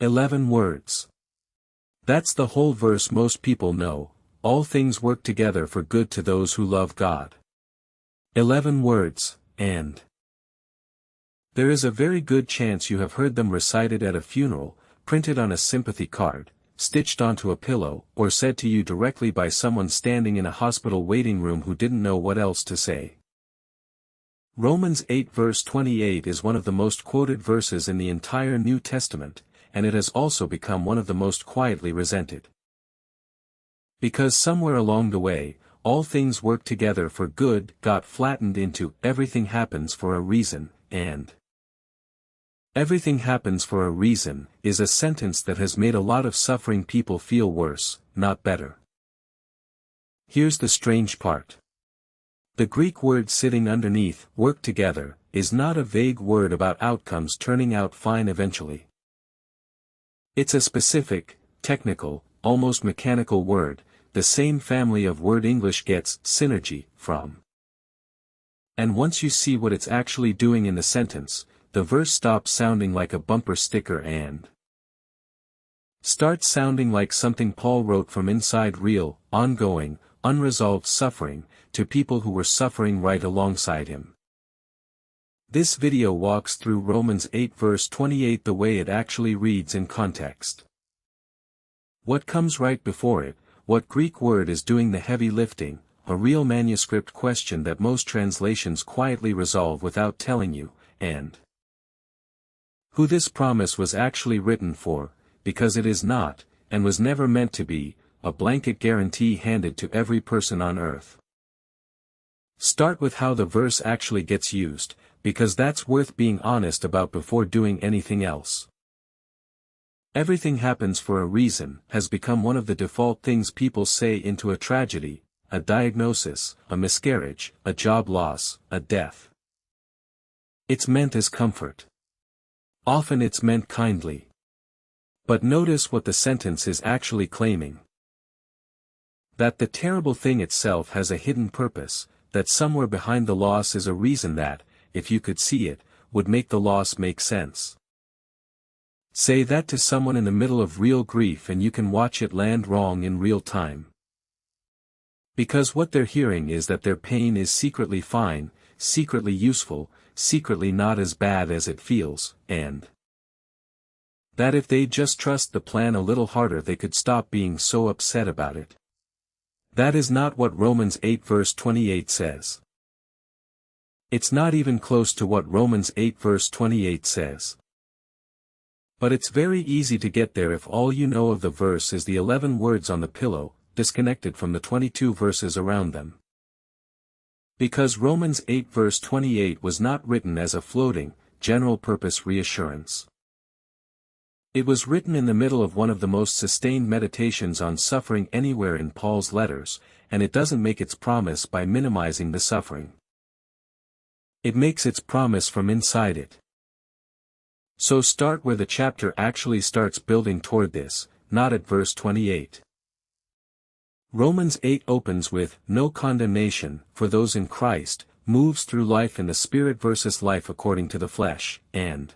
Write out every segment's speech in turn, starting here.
11 words. That's the whole verse most people know. All things work together for good to those who love God. 11 words, and. There is a very good chance you have heard them recited at a funeral, printed on a sympathy card, stitched onto a pillow, or said to you directly by someone standing in a hospital waiting room who didn't know what else to say. Romans 8 verse 28 is one of the most quoted verses in the entire New Testament, and it has also become one of the most quietly resented. Because somewhere along the way, all things work together for good got flattened into everything happens for a reason, and everything happens for a reason is a sentence that has made a lot of suffering people feel worse, not better. Here's the strange part. The Greek word sitting underneath work together is not a vague word about outcomes turning out fine eventually. It's a specific, technical, almost mechanical word, the same family of word English gets synergei from. And once you see what it's actually doing in the sentence, the verse stops sounding like a bumper sticker and starts sounding like something Paul wrote from inside real, ongoing, unresolved suffering, to people who were suffering right alongside him. This video walks through Romans 8 verse 28 the way it actually reads in context. What comes right before it, what Greek word is doing the heavy lifting, a real manuscript question that most translations quietly resolve without telling you, and who this promise was actually written for, because it is not, and was never meant to be, a blanket guarantee handed to every person on earth. Start with how the verse actually gets used, because that's worth being honest about before doing anything else. Everything happens for a reason has become one of the default things people say into a tragedy, a diagnosis, a miscarriage, a job loss, a death. It's meant as comfort. Often it's meant kindly. But notice what the sentence is actually claiming. That the terrible thing itself has a hidden purpose, that somewhere behind the loss is a reason that, if you could see it, would make the loss make sense. Say that to someone in the middle of real grief and you can watch it land wrong in real time. Because what they're hearing is that their pain is secretly fine, secretly useful, secretly not as bad as it feels, and that if they just trust the plan a little harder they could stop being so upset about it. That is not what Romans 8 verse 28 says. It's not even close to what Romans 8 verse 28 says. But it's very easy to get there if all you know of the verse is the 11 words on the pillow, disconnected from the 22 verses around them. Because Romans 8 verse 28 was not written as a floating, general-purpose reassurance. It was written in the middle of one of the most sustained meditations on suffering anywhere in Paul's letters, and it doesn't make its promise by minimizing the suffering. It makes its promise from inside it. So start where the chapter actually starts building toward this, not at verse 28. Romans 8 opens with, no condemnation, for those in Christ, moves through life in the Spirit versus life according to the flesh, and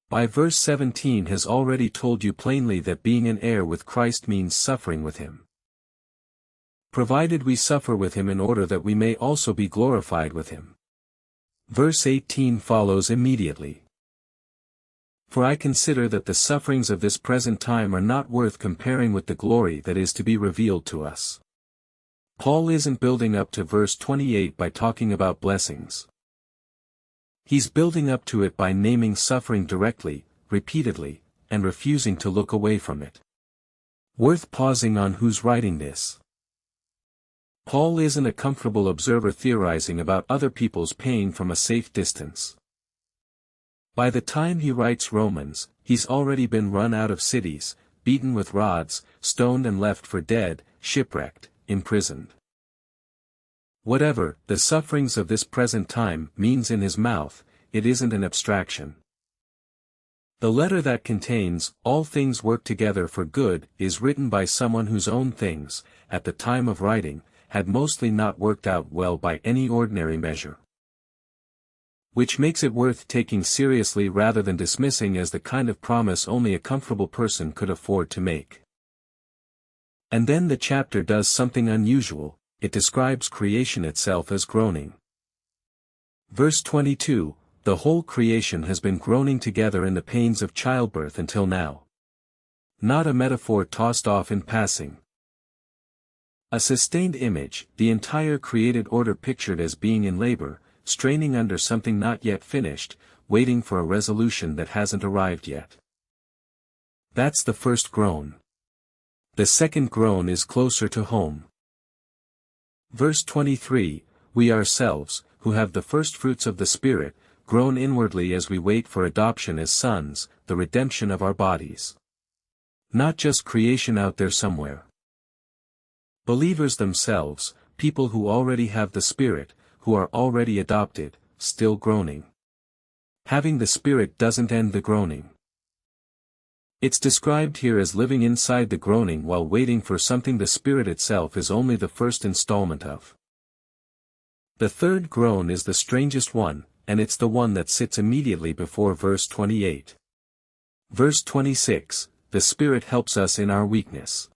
by verse 17 has already told you plainly that being an heir with Christ means suffering with him. Provided we suffer with him in order that we may also be glorified with him. Verse 18 follows immediately. For I consider that the sufferings of this present time are not worth comparing with the glory that is to be revealed to us. Paul isn't building up to verse 28 by talking about blessings. He's building up to it by naming suffering directly, repeatedly, and refusing to look away from it. Worth pausing on who's writing this. Paul isn't a comfortable observer theorizing about other people's pain from a safe distance. By the time he writes Romans, he's already been run out of cities, beaten with rods, stoned and left for dead, shipwrecked, imprisoned. Whatever the sufferings of this present time means in his mouth, it isn't an abstraction. The letter that contains, all things work together for good, is written by someone whose own things, at the time of writing, had mostly not worked out well by any ordinary measure. Which makes it worth taking seriously rather than dismissing as the kind of promise only a comfortable person could afford to make. And then the chapter does something unusual, it describes creation itself as groaning. Verse 22, the whole creation has been groaning together in the pains of childbirth until now. Not a metaphor tossed off in passing. A sustained image, the entire created order pictured as being in labor, straining under something not yet finished, waiting for a resolution that hasn't arrived yet. That's the first groan. The second groan is closer to home. Verse 23, we ourselves, who have the first fruits of the Spirit, groan inwardly as we wait for adoption as sons, the redemption of our bodies. Not just creation out there somewhere. Believers themselves, people who already have the Spirit, who are already adopted, still groaning. Having the Spirit doesn't end the groaning. It's described here as living inside the groaning while waiting for something the Spirit itself is only the first installment of. The third groan is the strangest one, and it's the one that sits immediately before verse 28. Verse 26, the Spirit helps us in our weakness.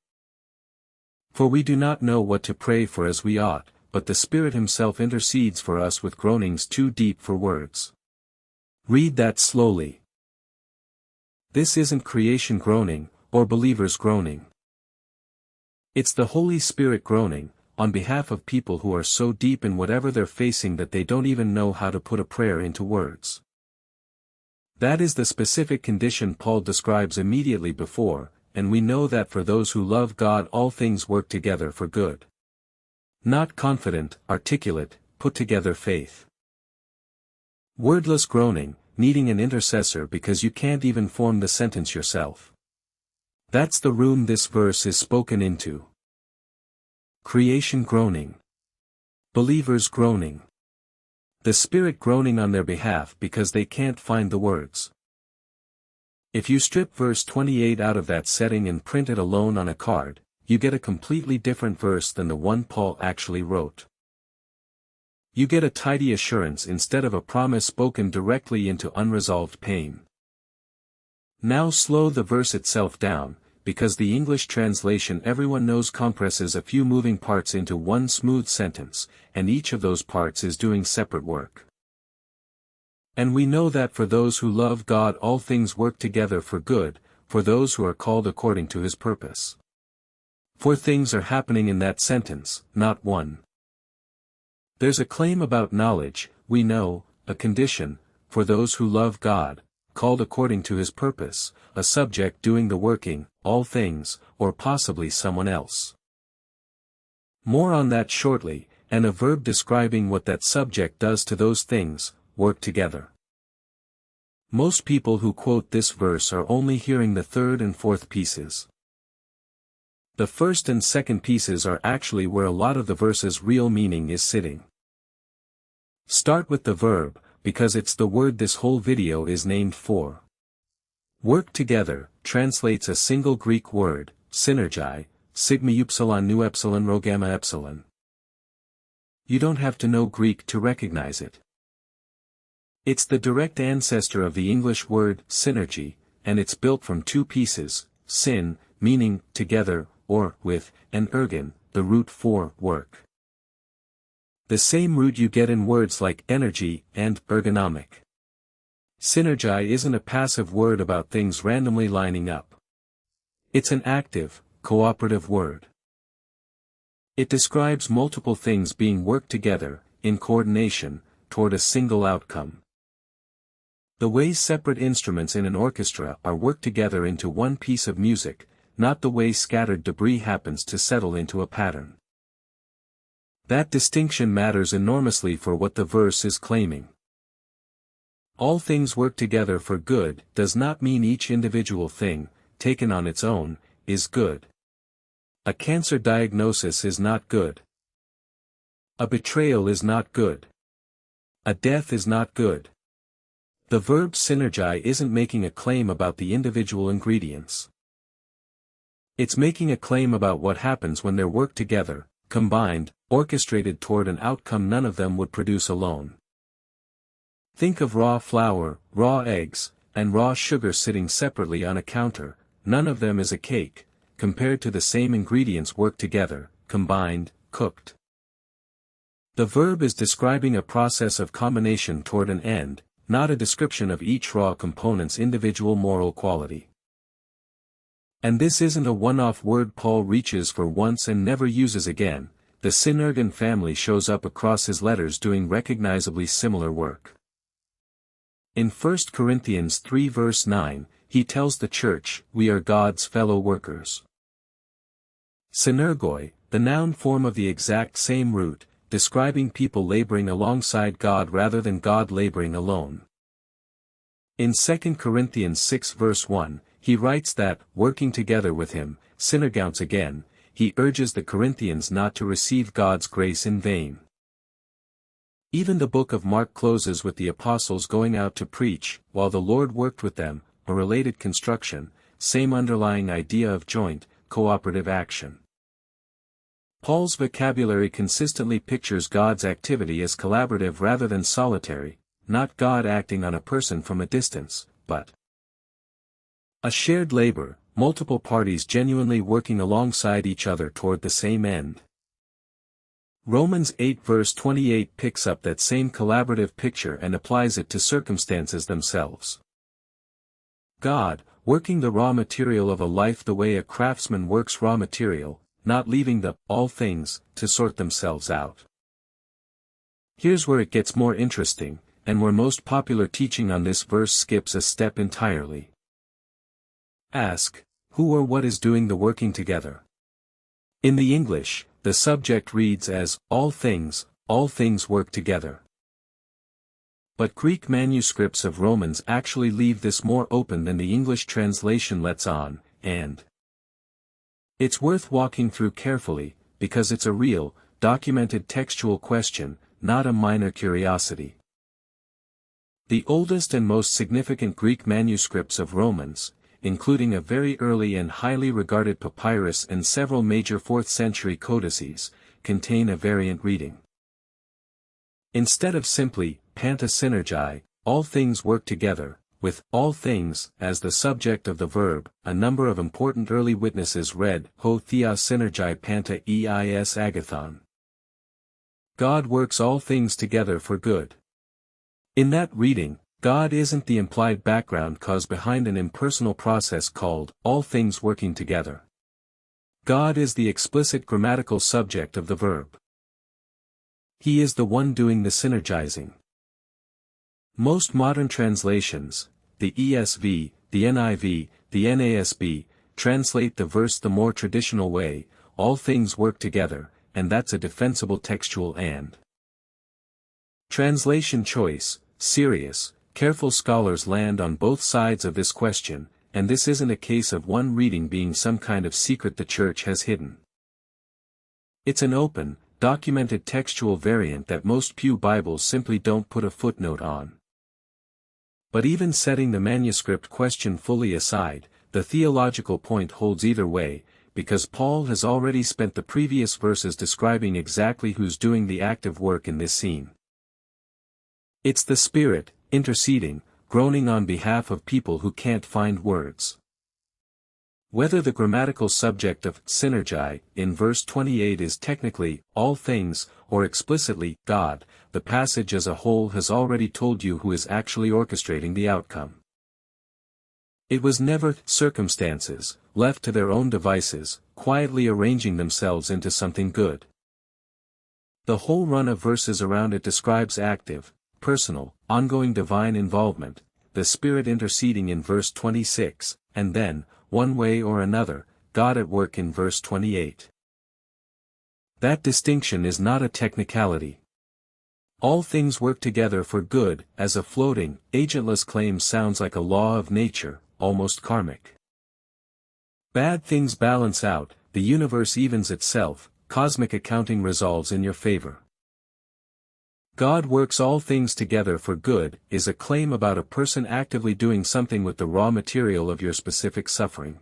For we do not know what to pray for as we ought, but the Spirit Himself intercedes for us with groanings too deep for words. Read that slowly. This isn't creation groaning, or believers groaning. It's the Holy Spirit groaning, on behalf of people who are so deep in whatever they're facing that they don't even know how to put a prayer into words. That is the specific condition Paul describes immediately before, and we know that for those who love God all things work together for good. Not confident, articulate, put together faith. Wordless groaning, needing an intercessor because you can't even form the sentence yourself. That's the room this verse is spoken into. Creation groaning. Believers groaning. The Spirit groaning on their behalf because they can't find the words. If you strip verse 28 out of that setting and print it alone on a card, you get a completely different verse than the one Paul actually wrote. You get a tidy assurance instead of a promise spoken directly into unresolved pain. Now slow the verse itself down, because the English translation everyone knows compresses a few moving parts into one smooth sentence, and each of those parts is doing separate work. And we know that for those who love God all things work together for good, for those who are called according to His purpose. Four things are happening in that sentence, not one. There's a claim about knowledge, we know, a condition, for those who love God, called according to His purpose, a subject doing the working, all things, or possibly someone else. More on that shortly, and a verb describing what that subject does to those things, work together. Most people who quote this verse are only hearing the third and fourth pieces. The first and second pieces are actually where a lot of the verse's real meaning is sitting. Start with the verb, because it's the word this whole video is named for. Work together translates a single Greek word, synergei, sigma upsilon nu epsilon rho gamma epsilon. You don't have to know Greek to recognize it. It's the direct ancestor of the English word synergy, and it's built from two pieces, syn, meaning together, or with, and ergon, the root for work. The same root you get in words like energy and ergonomic. Synergei isn't a passive word about things randomly lining up. It's an active, cooperative word. It describes multiple things being worked together, in coordination, toward a single outcome. The way separate instruments in an orchestra are worked together into one piece of music, not the way scattered debris happens to settle into a pattern. That distinction matters enormously for what the verse is claiming. All things work together for good does not mean each individual thing, taken on its own, is good. A cancer diagnosis is not good. A betrayal is not good. A death is not good. The verb synergei isn't making a claim about the individual ingredients. It's making a claim about what happens when they're worked together, combined, orchestrated toward an outcome none of them would produce alone. Think of raw flour, raw eggs, and raw sugar sitting separately on a counter. None of them is a cake, compared to the same ingredients worked together, combined, cooked. The verb is describing a process of combination toward an end, not a description of each raw component's individual moral quality. And this isn't a one-off word Paul reaches for once and never uses again. The Synergei family shows up across his letters doing recognizably similar work. In 1 Corinthians 3 verse 9, he tells the church, "We are God's fellow workers." Synergei, the noun form of the exact same root, describing people laboring alongside God rather than God laboring alone. In 2 Corinthians 6 verse 1, he writes that, working together with him, synergeīs again, he urges the Corinthians not to receive God's grace in vain. Even the book of Mark closes with the apostles going out to preach, while the Lord worked with them, a related construction, same underlying idea of joint, cooperative action. Paul's vocabulary consistently pictures God's activity as collaborative rather than solitary, not God acting on a person from a distance, but a shared labor, multiple parties genuinely working alongside each other toward the same end. Romans 8 verse 28 picks up that same collaborative picture and applies it to circumstances themselves. God, working the raw material of a life the way a craftsman works raw material, not leaving the all things to sort themselves out. Here's where it gets more interesting, and where most popular teaching on this verse skips a step entirely. Ask, who or what is doing the working together? In the English, the subject reads as, all things work together. But Greek manuscripts of Romans actually leave this more open than the English translation lets on, and it's worth walking through carefully, because it's a real, documented textual question, not a minor curiosity. The oldest and most significant Greek manuscripts of Romans, including a very early and highly regarded papyrus and several major 4th century codices, contain a variant reading. Instead of simply, panta synergei, all things work together, with all things as the subject of the verb, a number of important early witnesses read, ho thea synergei panta eis agathon. God works all things together for good. In that reading, God isn't the implied background cause behind an impersonal process called, all things working together. God is the explicit grammatical subject of the verb. He is the one doing the synergizing. Most modern translations, the ESV, the NIV, the NASB, translate the verse the more traditional way, all things work together, and that's a defensible textual and. Translation choice, serious, careful scholars land on both sides of this question, and this isn't a case of one reading being some kind of secret the church has hidden. It's an open, documented textual variant that most Pew Bibles simply don't put a footnote on. But even setting the manuscript question fully aside, the theological point holds either way, because Paul has already spent the previous verses describing exactly who's doing the active work in this scene. It's the Spirit, interceding, groaning on behalf of people who can't find words. Whether the grammatical subject of synergei in verse 28 is technically all things, or explicitly God, the passage as a whole has already told you who is actually orchestrating the outcome. It was never circumstances, left to their own devices, quietly arranging themselves into something good. The whole run of verses around it describes active, personal, ongoing divine involvement, the Spirit interceding in verse 26, and then, one way or another, God at work in verse 28. That distinction is not a technicality. All things work together for good, as a floating, agentless claim sounds like a law of nature, almost karmic. Bad things balance out, the universe evens itself, cosmic accounting resolves in your favor. God works all things together for good, is a claim about a person actively doing something with the raw material of your specific suffering.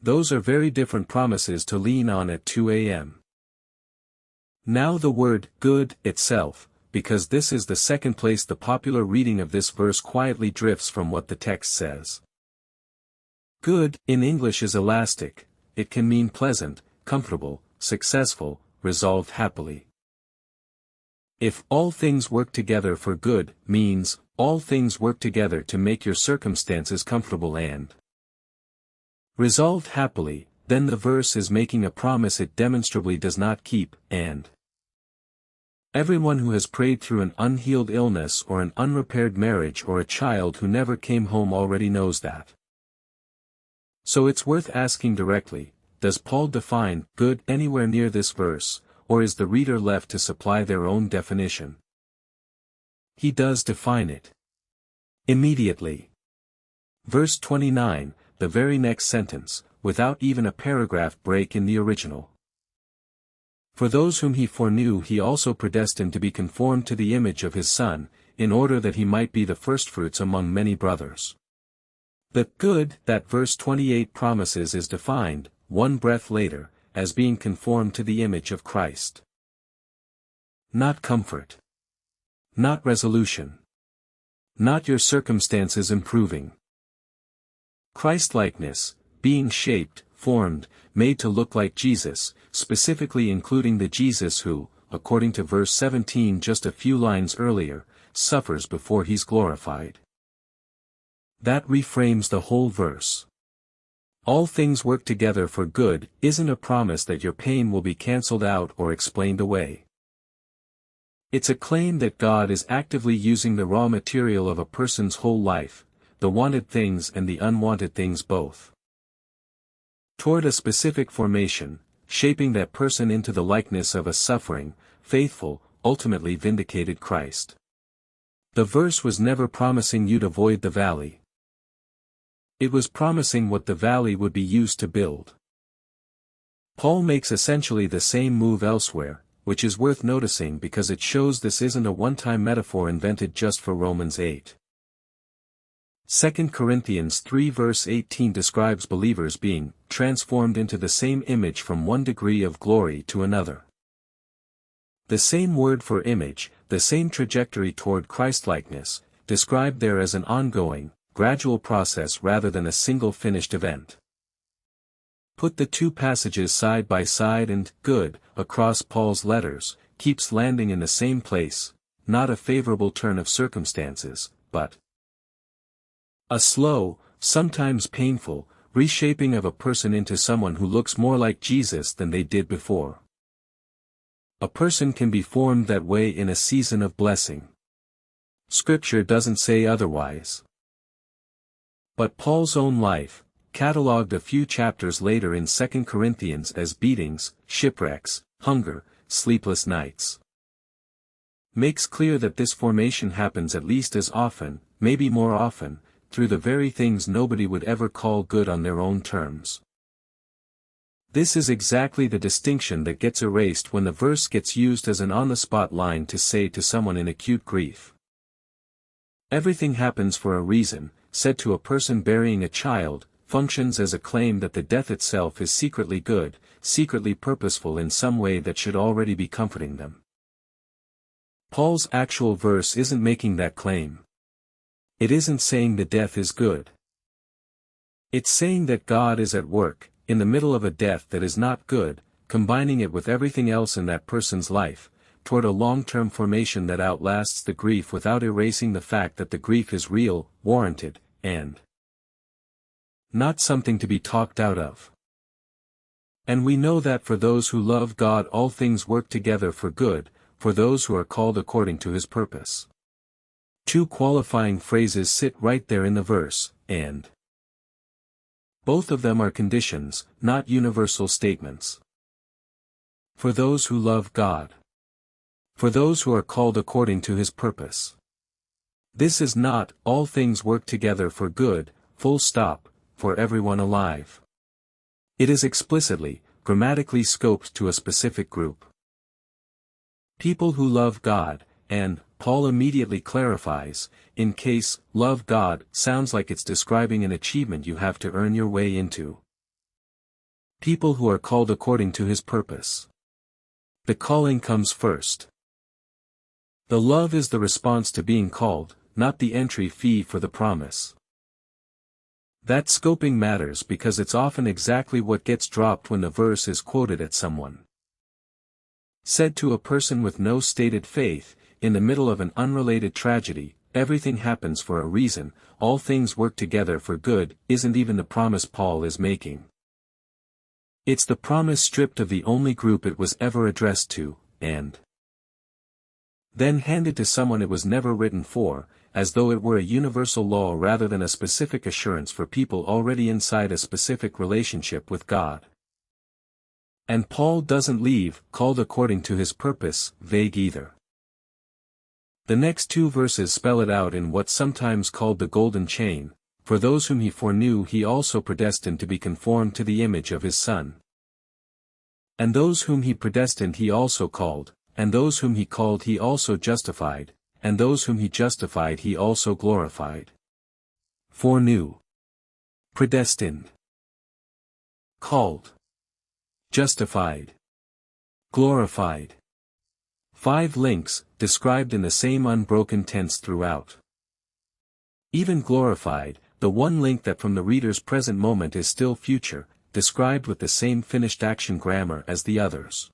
Those are very different promises to lean on at 2 a.m. Now the word, good, itself, because this is the second place the popular reading of this verse quietly drifts from what the text says. Good, in English is elastic, it can mean pleasant, comfortable, successful, resolved happily. If all things work together for good means, all things work together to make your circumstances comfortable and resolved happily, then the verse is making a promise it demonstrably does not keep, and everyone who has prayed through an unhealed illness or an unrepaired marriage or a child who never came home already knows that. So it's worth asking directly, does Paul define good anywhere near this verse, or is the reader left to supply their own definition? He does define it. Immediately. Verse 29, the very next sentence, without even a paragraph break in the original. For those whom he foreknew he also predestined to be conformed to the image of his Son, in order that he might be the firstfruits among many brothers. The good that verse 28 promises is defined, one breath later, as being conformed to the image of Christ. Not comfort. Not resolution. Not your circumstances improving. Christ-likeness, being shaped, formed, made to look like Jesus, specifically including the Jesus who, according to verse 17 just a few lines earlier, suffers before he's glorified. That reframes the whole verse. All things work together for good isn't a promise that your pain will be cancelled out or explained away. It's a claim that God is actively using the raw material of a person's whole life, the wanted things and the unwanted things both, toward a specific formation, shaping that person into the likeness of a suffering, faithful, ultimately vindicated Christ. The verse was never promising you to avoid the valley. It was promising what the valley would be used to build. Paul makes essentially the same move elsewhere, which is worth noticing because it shows this isn't a one-time metaphor invented just for Romans 8. 2 Corinthians 3 verse 18 describes believers being transformed into the same image from one degree of glory to another. The same word for image, the same trajectory toward Christlikeness, described there as an ongoing, gradual process rather than a single finished event. Put the two passages side by side and good, across Paul's letters, keeps landing in the same place, not a favorable turn of circumstances, but a slow, sometimes painful, reshaping of a person into someone who looks more like Jesus than they did before. A person can be formed that way in a season of blessing. Scripture doesn't say otherwise. But Paul's own life, catalogued a few chapters later in 2 Corinthians as beatings, shipwrecks, hunger, sleepless nights, makes clear that this formation happens at least as often, maybe more often, through the very things nobody would ever call good on their own terms. This is exactly the distinction that gets erased when the verse gets used as an on-the-spot line to say to someone in acute grief. Everything happens for a reason, said to a person burying a child, functions as a claim that the death itself is secretly good, secretly purposeful in some way that should already be comforting them. Paul's actual verse isn't making that claim. It isn't saying the death is good. It's saying that God is at work, in the middle of a death that is not good, combining it with everything else in that person's life, toward a long-term formation that outlasts the grief without erasing the fact that the grief is real, warranted, and not something to be talked out of. And we know that for those who love God all things work together for good, for those who are called according to his purpose. Two qualifying phrases sit right there in the verse, and both of them are conditions, not universal statements. For those who love God. For those who are called according to his purpose. This is not, all things work together for good, full stop, for everyone alive. It is explicitly, grammatically scoped to a specific group. People who love God, and, Paul immediately clarifies, in case, love God, sounds like it's describing an achievement you have to earn your way into. People who are called according to his purpose. The calling comes first. The love is the response to being called, not the entry fee for the promise. That scoping matters because it's often exactly what gets dropped when the verse is quoted at someone. Said to a person with no stated faith, in the middle of an unrelated tragedy, everything happens for a reason, all things work together for good, isn't even the promise Paul is making. It's the promise stripped of the only group it was ever addressed to, and then handed to someone it was never written for, as though it were a universal law rather than a specific assurance for people already inside a specific relationship with God. And Paul doesn't leave, called according to his purpose, vague either. The next two verses spell it out in what's sometimes called the golden chain, for those whom he foreknew he also predestined to be conformed to the image of his Son. And those whom he predestined he also called, and those whom he called he also justified, and those whom he justified he also glorified. Foreknew. Predestined. Called. Justified. Glorified. 5 links, described in the same unbroken tense throughout. Even glorified, the one link that from the reader's present moment is still future, described with the same finished action grammar as the others.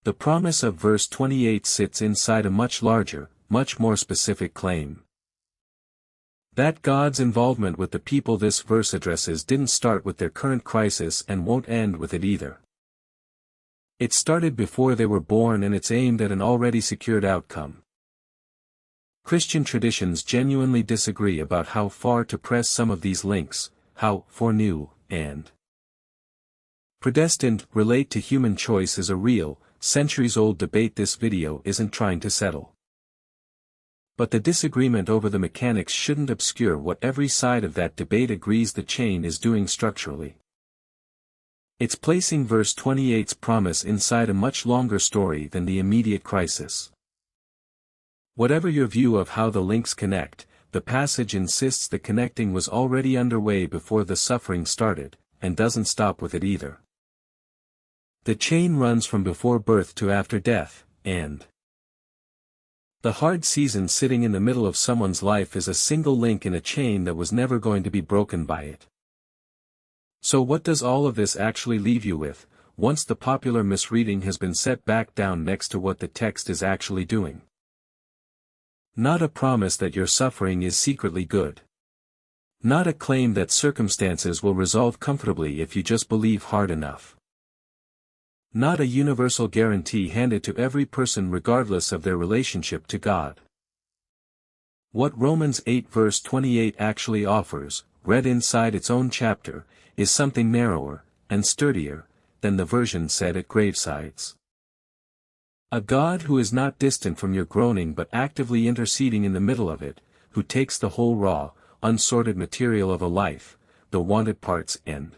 The promise of verse 28 sits inside a much larger, much more specific claim. That God's involvement with the people this verse addresses didn't start with their current crisis and won't end with it either. It started before they were born and it's aimed at an already secured outcome. Christian traditions genuinely disagree about how far to press some of these links, how foreknew and predestined relate to human choice is a real, centuries-old debate this video isn't trying to settle. But the disagreement over the mechanics shouldn't obscure what every side of that debate agrees the chain is doing structurally. It's placing verse 28's promise inside a much longer story than the immediate crisis. Whatever your view of how the links connect, the passage insists the connecting was already underway before the suffering started, and doesn't stop with it either. The chain runs from before birth to after death, and the hard season sitting in the middle of someone's life is a single link in a chain that was never going to be broken by it. So what does all of this actually leave you with, once the popular misreading has been set back down next to what the text is actually doing? Not a promise that your suffering is secretly good. Not a claim that circumstances will resolve comfortably if you just believe hard enough. Not a universal guarantee handed to every person regardless of their relationship to God. What Romans 8 verse 28 actually offers, read inside its own chapter, is something narrower, and sturdier, than the version said at gravesides. A God who is not distant from your groaning but actively interceding in the middle of it, who takes the whole raw, unsorted material of a life, the wanted parts and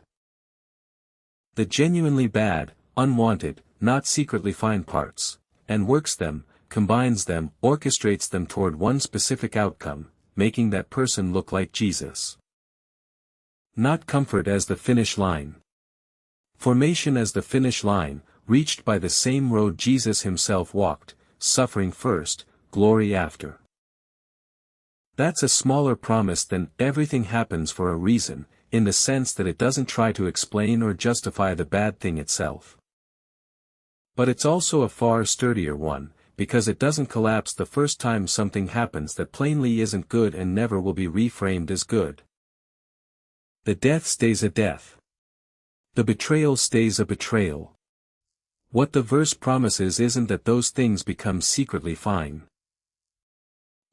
the genuinely bad, unwanted, not secretly fine parts, and works them, combines them, orchestrates them toward one specific outcome, making that person look like Jesus. Not comfort as the finish line. Formation as the finish line, reached by the same road Jesus himself walked, suffering first, glory after. That's a smaller promise than everything happens for a reason, in the sense that it doesn't try to explain or justify the bad thing itself. But it's also a far sturdier one, because it doesn't collapse the first time something happens that plainly isn't good and never will be reframed as good. The death stays a death. The betrayal stays a betrayal. What the verse promises isn't that those things become secretly fine.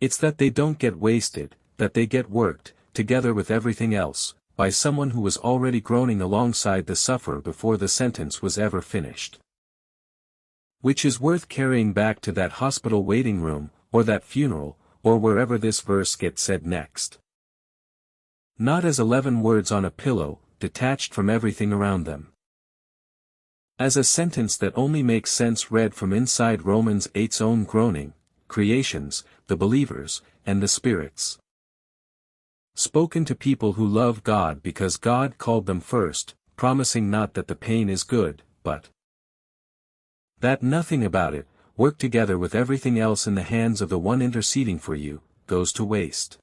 It's that they don't get wasted, that they get worked, together with everything else, by someone who was already groaning alongside the sufferer before the sentence was ever finished. Which is worth carrying back to that hospital waiting room, or that funeral, or wherever this verse gets said next. Not as 11 words on a pillow, detached from everything around them. As a sentence that only makes sense read from inside Romans 8's own groaning, creations, the believers, and the spirits. Spoken to people who love God because God called them first, promising not that the pain is good, but that nothing about it, work together with everything else in the hands of the one interceding for you, goes to waste.